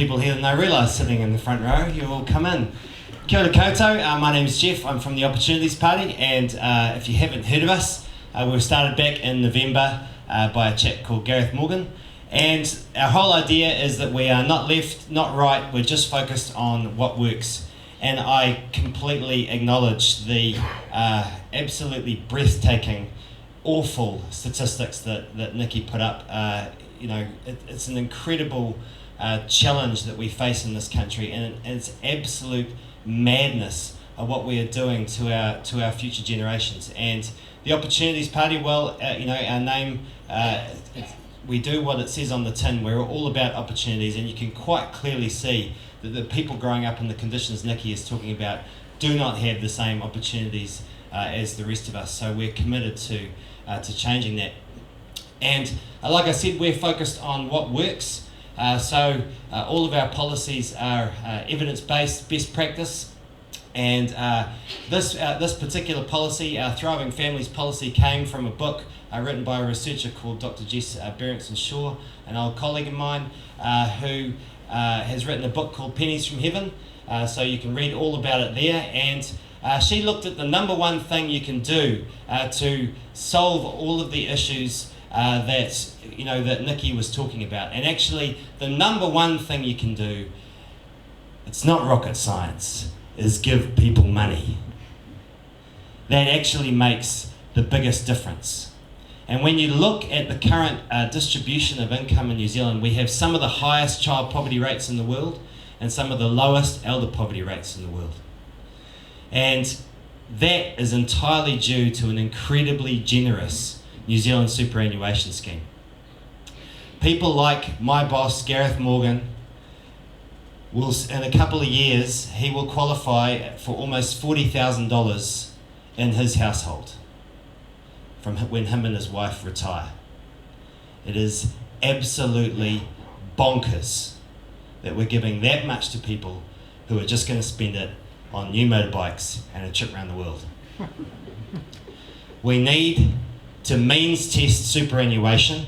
people here than I realised sitting in the front row. You all come in. Kia ora koutou, my name's Geoff, I'm from the Opportunities Party, and if you haven't heard of us, we were started back in November by a chap called Gareth Morgan, and our whole idea is that we are not left, not right, we're just focused on what works. And I completely acknowledge the absolutely breathtaking, awful statistics that Nikki put up. It's an incredible challenge that we face in this country, and it's absolute madness of what we are doing to our future generations. And the Opportunities Party, well, our name, we do what it says on the tin. We're all about opportunities, and you can quite clearly see that the people growing up in the conditions Nikki is talking about do not have the same opportunities as the rest of us. So we're committed to changing that. And like I said, we're focused on what works. So all of our policies are evidence-based, best practice. And this particular policy, our Thriving Families policy, came from a book written by a researcher called Dr. Jess Shaw, an old colleague of mine, who has written a book called Pennies from Heaven. So you can read all about it there. And she looked at the number one thing you can do to solve all of the issues that Nikki was talking about. And actually, the number one thing you can do, it's not rocket science, is give people money. That actually makes the biggest difference. And when you look at the current distribution of income in New Zealand, we have some of the highest child poverty rates in the world and some of the lowest elder poverty rates in the world. And that is entirely due to an incredibly generous New Zealand superannuation scheme. People like my boss, Gareth Morgan, will, in a couple of years, he will qualify for almost $40,000 in his household from when him and his wife retire. It is absolutely bonkers that we're giving that much to people who are just going to spend it on new motorbikes and a trip around the world. We need to means test superannuation.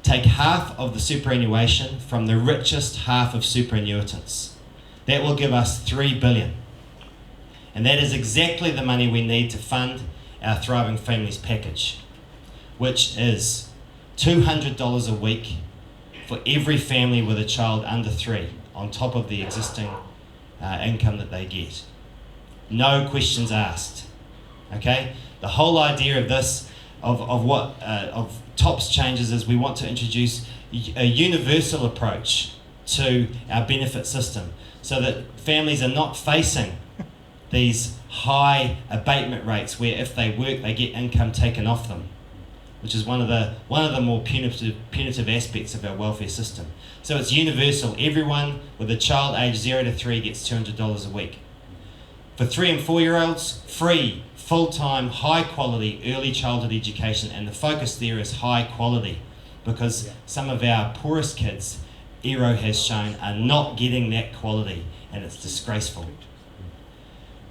Take half of the superannuation from the richest half of superannuitants. That will give us $3 billion. And that is exactly the money we need to fund our Thriving Families package, which is $200 a week for every family with a child under 3, on top of the existing income that they get. No questions asked. Okay? The whole idea of this, of TOPS changes, is we want to introduce a universal approach to our benefit system so that families are not facing these high abatement rates where if they work they get income taken off them, which is one of the more punitive aspects of our welfare system. So it's universal. Everyone with a child aged 0 to 3 gets $200 a week. For 3 and 4-year-olds, free, full-time, high-quality early childhood education, and the focus there is high quality because some of our poorest kids, ERO has shown, are not getting that quality, and it's disgraceful.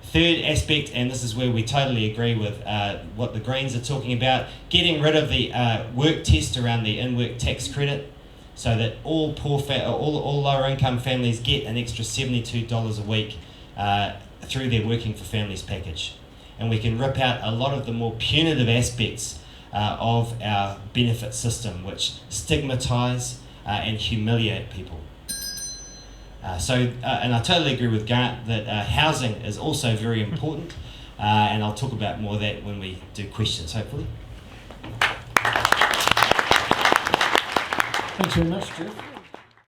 Third aspect, and this is where we totally agree with what the Greens are talking about, getting rid of the work test around the in-work tax credit so that all lower income families get an extra $72 a week through their Working for Families package. And we can rip out a lot of the more punitive aspects of our benefit system, which stigmatise and humiliate people. And I totally agree with Grant that housing is also very important, and I'll talk about more of that when we do questions, hopefully. Thanks very much, Geoff.